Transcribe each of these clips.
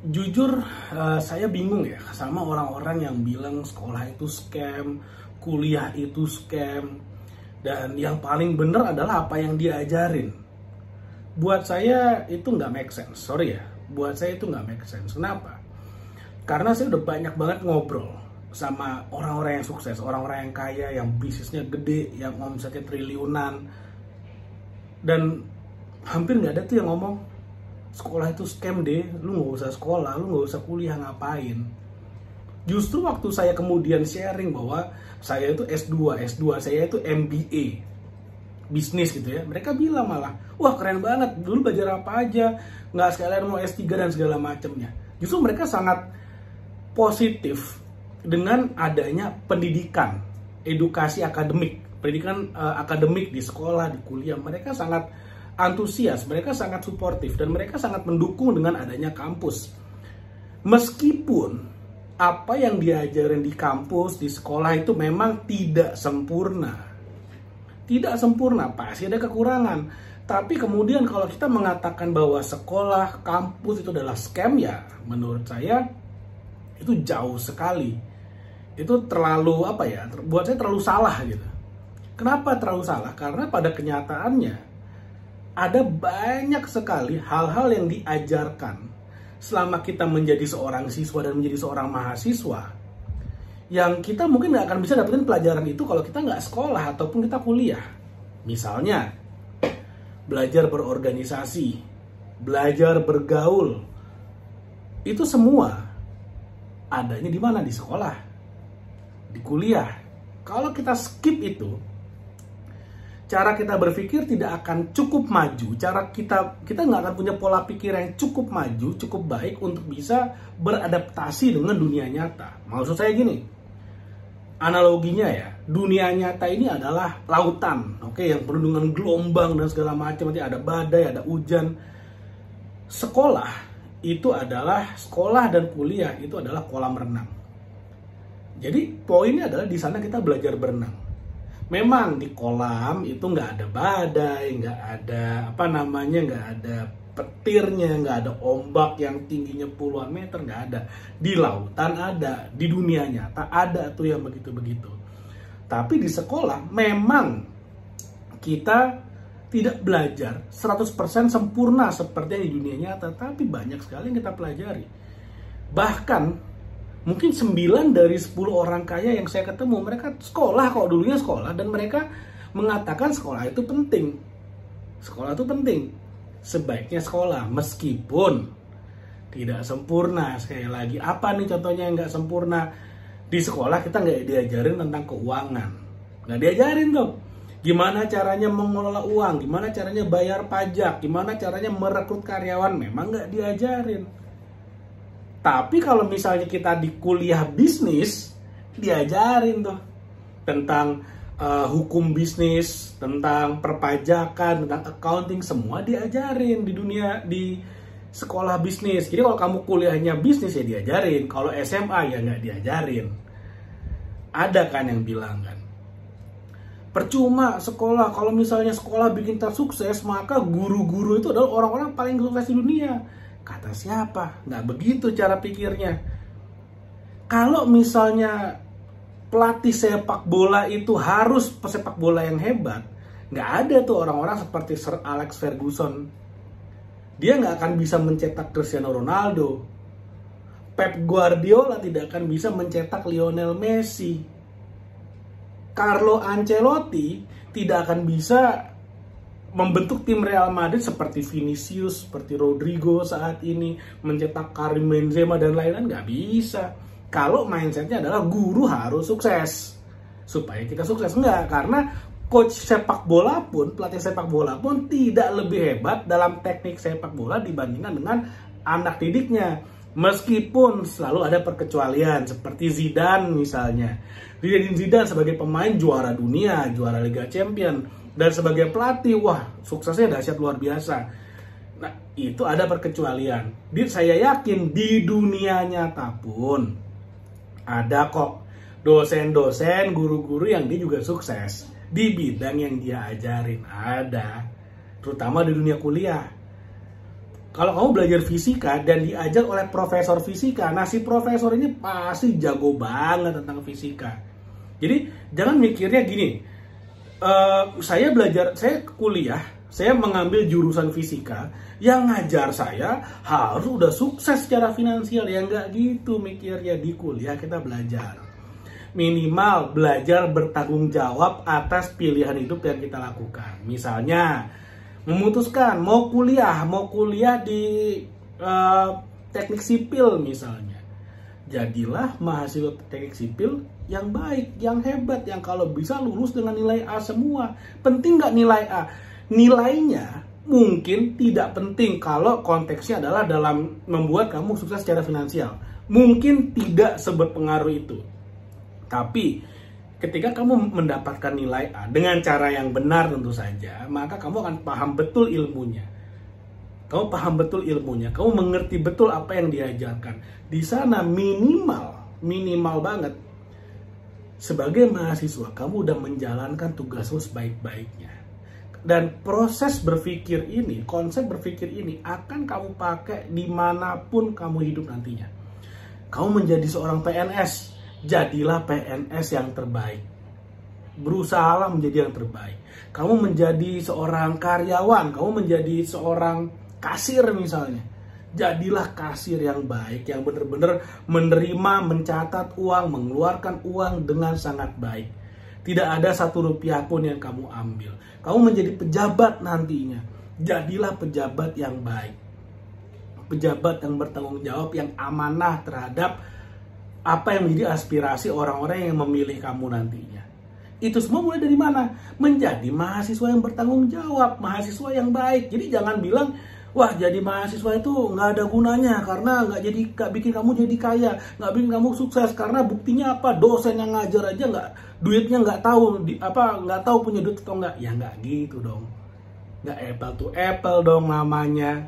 Jujur, saya bingung ya sama orang-orang yang bilang sekolah itu scam, kuliah itu scam, dan yang paling bener adalah apa yang diajarin. Buat saya itu nggak make sense, sorry ya. Buat saya itu nggak make sense. Kenapa? Karena saya udah banyak banget ngobrol sama orang-orang yang sukses, orang-orang yang kaya, yang bisnisnya gede, yang omsetnya triliunan, dan hampir nggak ada tuh yang ngomong sekolah itu scam deh, lu nggak usah sekolah, lu nggak usah kuliah, ngapain. Justru waktu saya kemudian sharing bahwa saya itu S2 saya itu MBA, bisnis gitu ya, mereka bilang malah, wah keren banget, dulu belajar apa aja, nggak sekalian mau S3 dan segala macamnya. Justru mereka sangat positif dengan adanya pendidikan, edukasi akademik, pendidikan akademik di sekolah, di kuliah. Mereka sangat antusias, mereka sangat suportif, dan mereka sangat mendukung dengan adanya kampus. Meskipun apa yang diajarin di kampus, di sekolah itu memang tidak sempurna. Tidak sempurna, pasti ada kekurangan. Tapi kemudian kalau kita mengatakan bahwa sekolah, kampus itu adalah scam, ya menurut saya itu jauh sekali. Itu terlalu, buat saya terlalu salah gitu. Kenapa terlalu salah? Karena pada kenyataannya ada banyak sekali hal-hal yang diajarkan selama kita menjadi seorang siswa dan menjadi seorang mahasiswa yang kita mungkin nggak akan bisa dapetin pelajaran itu kalau kita nggak sekolah ataupun kita kuliah. Misalnya, belajar berorganisasi, belajar bergaul, itu semua adanya di mana? Di sekolah, di kuliah. Kalau kita skip itu, cara kita berpikir tidak akan cukup maju. Cara kita nggak akan punya pola pikir yang cukup maju, cukup baik untuk bisa beradaptasi dengan dunia nyata. Maksud saya gini, analoginya ya, dunia nyata ini adalah lautan, oke, yang penuh dengan gelombang dan segala macam. Nanti ada badai, ada hujan. Sekolah dan kuliah itu adalah kolam renang. Jadi poinnya adalah di sana kita belajar berenang. Memang di kolam itu nggak ada badai, nggak ada nggak ada petirnya, nggak ada ombak yang tingginya puluhan meter, nggak ada. Di lautan ada, di dunia nyata ada tuh yang begitu-begitu. Tapi di sekolah memang kita tidak belajar 100% sempurna seperti di dunia nyata, tapi banyak sekali yang kita pelajari. Bahkan mungkin 9 dari 10 orang kaya yang saya ketemu, mereka sekolah kok, dulunya sekolah, dan mereka mengatakan sekolah itu penting. Sekolah itu penting. Sebaiknya sekolah, meskipun tidak sempurna. Sekali lagi, apa nih contohnya yang nggak sempurna? Di sekolah kita nggak diajarin tentang keuangan. Nggak diajarin tuh. Gimana caranya mengelola uang, gimana caranya bayar pajak, gimana caranya merekrut karyawan, memang nggak diajarin. Tapi kalau misalnya kita di kuliah bisnis, diajarin tuh tentang hukum bisnis, tentang perpajakan, tentang accounting, semua diajarin di sekolah bisnis. Jadi kalau kamu kuliahnya bisnis ya diajarin, kalau SMA ya nggak diajarin. Ada kan yang bilang kan, percuma sekolah, kalau misalnya sekolah bikin kita sukses, maka guru-guru itu adalah orang-orang paling sukses di dunia. Kata siapa? Nggak begitu cara pikirnya. Kalau misalnya pelatih sepak bola itu harus pesepak bola yang hebat, nggak ada tuh orang-orang seperti Sir Alex Ferguson. Dia nggak akan bisa mencetak Cristiano Ronaldo. Pep Guardiola tidak akan bisa mencetak Lionel Messi. Carlo Ancelotti tidak akan bisa membentuk tim Real Madrid seperti Vinicius, seperti Rodrigo saat ini, mencetak Karim Benzema dan lain-lain, nggak bisa. Kalau mindsetnya adalah guru harus sukses supaya kita sukses, enggak, karena coach sepak bola pun, pelatih sepak bola pun tidak lebih hebat dalam teknik sepak bola dibandingkan dengan anak didiknya. Meskipun selalu ada perkecualian seperti Zidane misalnya. Zidane sebagai pemain juara dunia, juara Liga Champions, dan sebagai pelatih, wah suksesnya dahsyat luar biasa. Nah, itu ada perkecualian. Saya yakin di dunia nyata pun ada kok dosen-dosen, guru-guru yang dia juga sukses di bidang yang dia ajarin. Ada, terutama di dunia kuliah. Kalau kamu belajar fisika dan diajar oleh profesor fisika, nah si profesor ini pasti jago banget tentang fisika. Jadi jangan mikirnya gini, saya kuliah, saya mengambil jurusan fisika, yang ngajar saya harus udah sukses secara finansial. Ya nggak gitu mikirnya. Di kuliah kita belajar. Minimal belajar bertanggung jawab atas pilihan hidup yang kita lakukan. Misalnya, memutuskan mau kuliah di teknik sipil misalnya. Jadilah mahasiswa teknik sipil yang baik, yang hebat, yang kalau bisa lulus dengan nilai A semua. Penting nggak nilai A? Nilainya mungkin tidak penting kalau konteksnya adalah dalam membuat kamu sukses secara finansial. Mungkin tidak seberpengaruh itu. Tapi ketika kamu mendapatkan nilai A dengan cara yang benar tentu saja, maka kamu akan paham betul ilmunya. Kamu paham betul ilmunya, kamu mengerti betul apa yang diajarkan. Di sana minimal banget. Sebagai mahasiswa, kamu udah menjalankan tugasmu sebaik-baiknya. Dan proses berpikir ini, konsep berpikir ini akan kamu pakai dimanapun kamu hidup nantinya. Kamu menjadi seorang PNS, jadilah PNS yang terbaik. Berusahalah menjadi yang terbaik. Kamu menjadi seorang karyawan, kamu menjadi seorang kasir misalnya. Jadilah kasir yang baik, yang benar-benar menerima, mencatat uang, mengeluarkan uang dengan sangat baik. Tidak ada satu rupiah pun yang kamu ambil. Kamu menjadi pejabat nantinya. Jadilah pejabat yang baik. Pejabat yang bertanggung jawab, yang amanah terhadap apa yang menjadi aspirasi orang-orang yang memilih kamu nantinya. Itu semua mulai dari mana? Menjadi mahasiswa yang bertanggung jawab, mahasiswa yang baik. Jadi jangan bilang, wah jadi mahasiswa itu nggak ada gunanya karena nggak bikin kamu jadi kaya, nggak bikin kamu sukses. Karena buktinya apa? Dosen yang ngajar aja duitnya nggak tahu punya duit atau nggak. Ya nggak gitu dong. Nggak apple to apple dong namanya.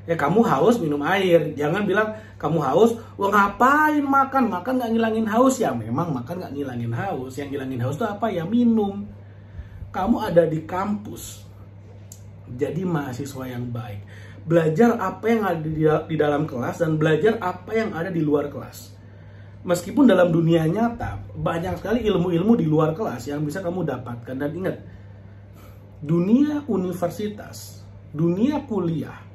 Ya kamu haus minum air, jangan bilang kamu haus, wah ngapain makan nggak ngilangin haus. Ya memang makan nggak ngilangin haus, yang ngilangin haus itu apa? Ya minum. Kamu ada di kampus, jadi mahasiswa yang baik, belajar apa yang ada di dalam kelas dan belajar apa yang ada di luar kelas. Meskipun dalam dunia nyata banyak sekali ilmu-ilmu di luar kelas yang bisa kamu dapatkan. Dan ingat, dunia universitas, dunia kuliah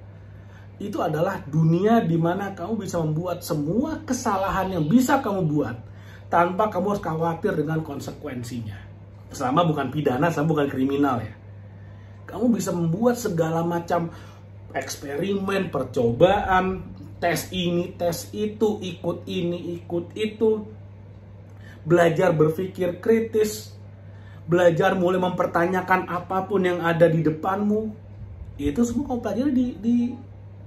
itu adalah dunia di mana kamu bisa membuat semua kesalahan yang bisa kamu buat tanpa kamu harus khawatir dengan konsekuensinya. Selama bukan pidana, selama bukan kriminal ya. Kamu bisa membuat segala macam eksperimen, percobaan, tes ini, tes itu, ikut ini, ikut itu. Belajar berpikir kritis, belajar mulai mempertanyakan apapun yang ada di depanmu. Itu semua kamu pelajari di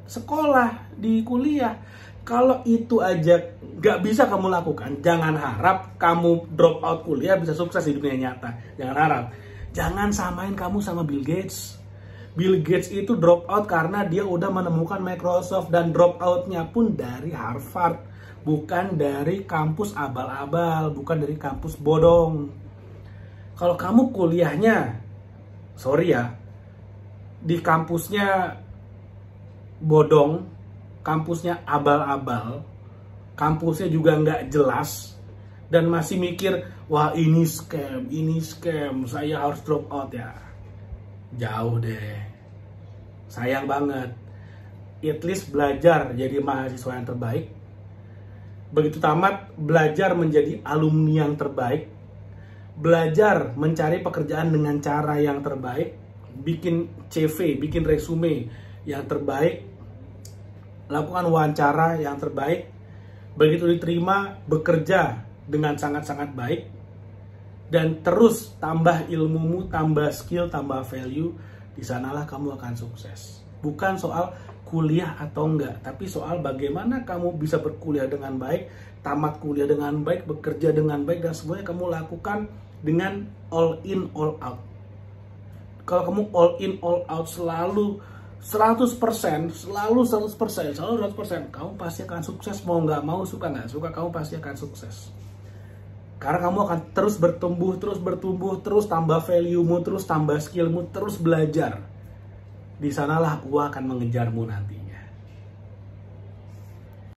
sekolah, di kuliah. Kalau itu aja gak bisa kamu lakukan, jangan harap kamu drop out kuliah bisa sukses di dunia nyata. Jangan harap. Jangan samain kamu sama Bill Gates. Bill Gates itu drop out karena dia udah menemukan Microsoft, dan drop outnya pun dari Harvard, bukan dari kampus abal-abal, bukan dari kampus bodong. Kalau kamu kuliahnya, sorry ya, di kampusnya bodong, kampusnya abal-abal, kampusnya juga nggak jelas, dan masih mikir, wah ini scam, saya harus drop out ya. Jauh deh. Sayang banget. At least belajar jadi mahasiswa yang terbaik. Begitu tamat, belajar menjadi alumni yang terbaik. Belajar mencari pekerjaan dengan cara yang terbaik. Bikin CV, bikin resume yang terbaik. Lakukan wawancara yang terbaik. Begitu diterima, bekerja dengan sangat-sangat baik. Dan terus tambah ilmumu, tambah skill, tambah value. Di sanalah kamu akan sukses. Bukan soal kuliah atau enggak, tapi soal bagaimana kamu bisa berkuliah dengan baik, tamat kuliah dengan baik, bekerja dengan baik, dan semuanya kamu lakukan dengan all in, all out. Kalau kamu all in, all out selalu 100%, selalu 100%, kamu pasti akan sukses. Mau nggak mau, suka nggak suka, kamu pasti akan sukses. Karena kamu akan terus bertumbuh, terus tambah value-mu, terus tambah skill-mu, terus belajar. di sanalah gua akan mengejarmu nanti.